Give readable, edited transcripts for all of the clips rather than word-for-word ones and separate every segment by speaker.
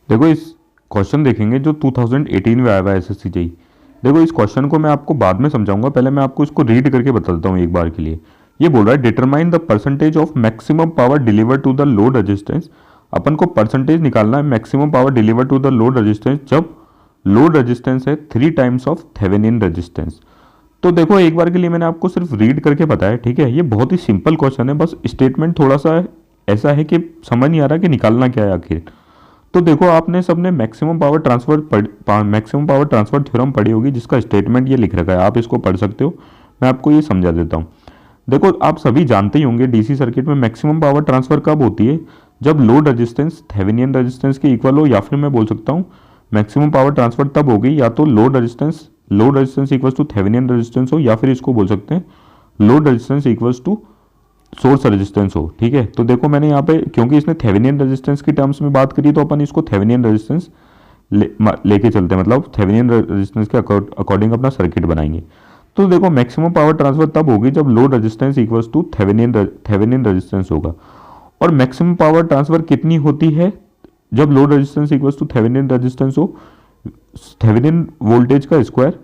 Speaker 1: देखो इस क्वेश्चन देखेंगे जो 2018 में आया हुआ है एसएससी जेई। देखो इस क्वेश्चन को मैं आपको बाद में समझाऊंगा, पहले मैं आपको इसको रीड करके बता देता हूँ एक बार के लिए। ये बोल रहा है determine the percentage of maximum power deliver to the load resistance. अपन को परसेंटेज निकालना है maximum power deliver to the load resistance जब लोड रेजिस्टेंस है 3 टाइम्स ऑफ थेवेनिन रेजिस्टेंस। तो देखो एक बार के लिए मैंने आपको सिर्फ रीड करके बताया, ठीक है। ये बहुत ही सिंपल क्वेश्चन है, बस स्टेटमेंट थोड़ा सा ऐसा है कि समझ नहीं आ रहा कि निकालना क्या है आखिर। तो देखो आपने सबने मैक्सिमम पावर ट्रांसफर थ्योरम पढ़ी होगी, जिसका स्टेटमेंट ये लिख रखा है, आप इसको पढ़ सकते हो। मैं आपको ये समझा देता हूँ। देखो आप सभी जानते ही होंगे डीसी सर्किट में मैक्सिमम पावर ट्रांसफर कब होती है, जब लोड रेजिस्टेंस थेवेनिन रेजिस्टेंस के इक्वल हो, या फिर मैं बोल सकता हूँ मैक्सिमम पावर ट्रांसफर तब होगी या तो load resistance equals to Thevenin resistance हो, या फिर इसको बोल सकते हैं load resistance equals to source resistance हो, ठीक है। तो देखो मैंने यहाँ पे क्योंकि इसने थेवेनिन रेजिस्टेंस की टर्म्स में बात करी, तो अपन इसको थेवेनिन रेजिस्टेंस लेके चलते हैं, मतलब थेवेनिन रेजिस्टेंस के अकॉर्डिंग अपना सर्किट बनाएंगे। तो देखो मैक्सिमम पावर ट्रांसफर तब होगी जब load resistance equals to Thevenin resistance होगा। और मैक्सिमम पावर ट्रांसफर कितनी होती है जब load resistance equals to Thevenin resistance हो, थेवेनिन वोल्टेज का स्क्वायर,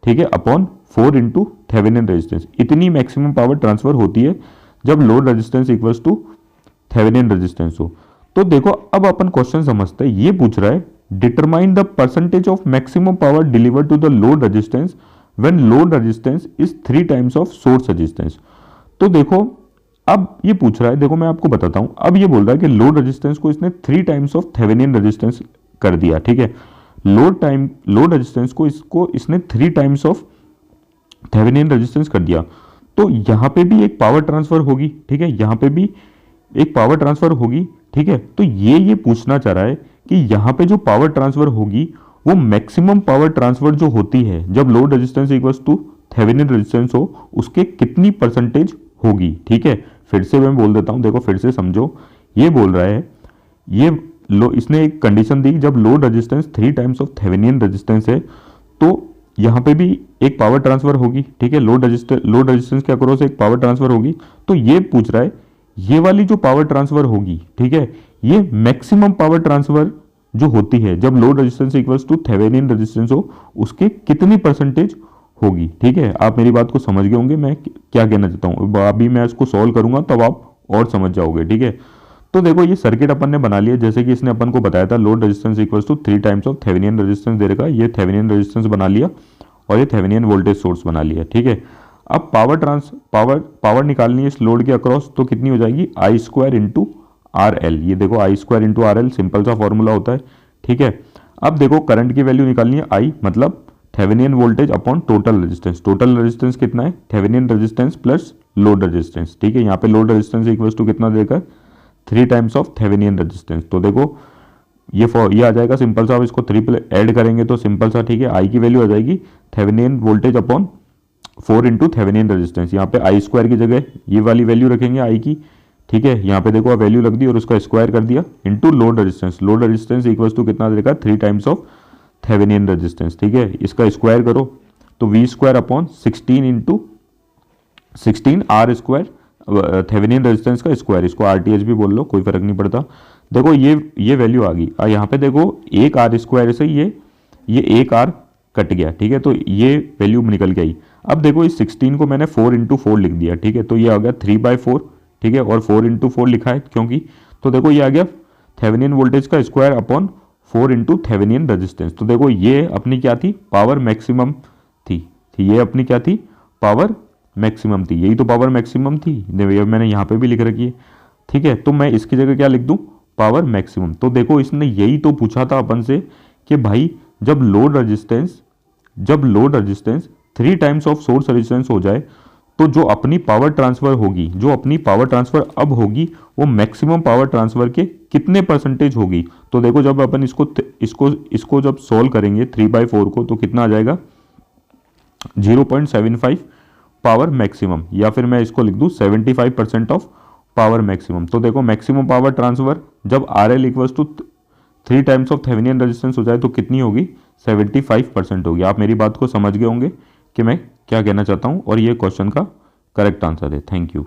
Speaker 1: ठीक है, अपॉन 4 इंटू थेवेनिन रेजिस्टेंस। इतनी मैक्सिमम पावर ट्रांसफर होती है जब load resistance equals to Thevenin resistance हो। तो देखो अब अपन क्वेश्चन समझते हैं। ये पूछ रहा है determine the percentage of maximum power deliver to the load resistance when load resistance is 3 times of source resistance. तो देखो अब ये पूछ रहा है, देखो मैं आपको बताता हूं। अब ये बोल रहा है कि लोड रेजिस्टेंस को इसने 3 टाइम्स ऑफ थेवेनिन रेजिस्टेंस कर दिया, ठीक है। लोड रेजिस्टेंस को इसने 3 टाइम्स ऑफ थेवेनिन रेजिस्टेंस कर दिया। तो यहां पे भी एक पावर ट्रांसफर होगी, ठीक है, यहां पे भी एक पावर ट्रांसफर होगी, ठीक है। तो ये पूछना चाह रहा है कि यहां पे जो पावर ट्रांसफर होगी वो मैक्सिमम पावर ट्रांसफर जो होती है जब load resistance equals to Thevenin resistance हो, उसके कितनी परसेंटेज होगी, ठीक है। फिर से मैं बोल देता हूं, देखो फिर से समझो। ये बोल रहा है इसने एक कंडीशन दी, जब load resistance 3 times of Thevenin resistance है तो यहां पे भी एक पावर ट्रांसफर होगी, ठीक है। लोड रेजिस्टेंस के अक्रॉस एक पावर ट्रांसफर होगी। तो ये पूछ रहा है ये वाली जो पावर ट्रांसफर होगी, ठीक है, ये मैक्सिमम पावर ट्रांसफर जो होती है जब load resistance equals to Thevenin resistance हो, उसके कितनी परसेंटेज होगी, ठीक है। आप मेरी बात को समझ गए होंगे मैं क्या कहना चाहता हूँ। अभी मैं इसको सॉल्व करूंगा तब आप और समझ जाओगे, ठीक है। तो देखो ये सर्किट अपन ने बना लिया, जैसे कि इसने अपन को बताया था load resistance equals to 3 times of Thevenin resistance दे रखा है। ये थेवेनिन रेजिस्टेंस बना लिया और ये थेवेनिन वोल्टेज सोर्स बना लिया, ठीक है। अब पावर निकालनी है इस लोड के अक्रॉस, तो कितनी हो जाएगी I square into R L. ये देखो I square into R L simple सा फॉर्मूला होता है, ठीक है। अब देखो करंट की वैल्यू निकालनी है आई, मतलब Thevenin voltage upon total resistance. Total resistance कितना है, Thevenin resistance plus load resistance, ठीक है। यहाँ पे लोड रेजिस्टेंस इक्वल्स टू कितना देकर 3 टाइम्स ऑफ थेवेनिन रेजिस्टेंस। तो देखो ये आ जाएगा सिंपल सा, अब इसको 3 ऐड करेंगे तो सिंपल सा, ठीक है। आई की वैल्यू आ जाएगी Thevenin voltage upon 4 into Thevenin resistance. यहाँ पे आई स्क्वायर की जगह ये वाली वैल्यू रखेंगे आई की, ठीक है। यहाँ पे देखो वैल्यू रख दी और उसका स्क्वायर कर दिया into load resistance. Load resistance equals to कितना देगा 3 टाइम्स ऑफ थेवेनिन रेजिस्टेंस, ठीक है। इसका स्क्वायर करो तो V square upon 16 into 16 R square, Thevenin resistance का स्क्वायर, इसको आरटीएच भी बोल लो, कोई फर्क नहीं पड़ता। देखो ये वैल्यू आ गई। यहाँ पे देखो एक आर स्क्वायर से ये एक आर कट गया, ठीक है। तो ये वैल्यू निकल गई। अब देखो इस 16 को मैंने 4 इंटू 4 लिख दिया, ठीक है। तो ये आ गया 3/4, ठीक है। और 4 इंटू 4 लिखा है क्योंकि, तो देखो ये आ गया थेवेनिन वोल्टेज का square upon 4 into Thevenin resistance. तो देखो ये अपनी क्या थी, पावर मैक्सिमम थी। ये अपनी क्या थी, पावर मैक्सिमम थी। यही तो पावर मैक्सिमम थी, मैंने यहाँ पे भी लिख रखी है, ठीक है। तो मैं इसकी जगह क्या लिख दूं, पावर मैक्सिमम। तो देखो इसने यही तो पूछा था अपन से कि भाई जब load resistance 3 times of source resistance हो जाए तो जो अपनी पावर ट्रांसफर अब होगी वो मैक्सिमम पावर ट्रांसफर के कितने परसेंटेज होगी। तो देखो जब अपन इसको जब सॉल्व करेंगे 3/4 को, तो कितना आ जाएगा 0.75 पावर मैक्सिमम, या फिर मैं इसको लिख दूं 75% ऑफ पावर मैक्सिमम। तो देखो मैक्सिमम पावर ट्रांसफर जब R L equals to 3 times of Thevenin resistance हो जाए तो कितनी होगी, 75% होगी। आप मेरी बात को समझ गए होंगे कि मैं क्या कहना चाहता हूं, और ये क्वेश्चन का करेक्ट आंसर है। Thank you.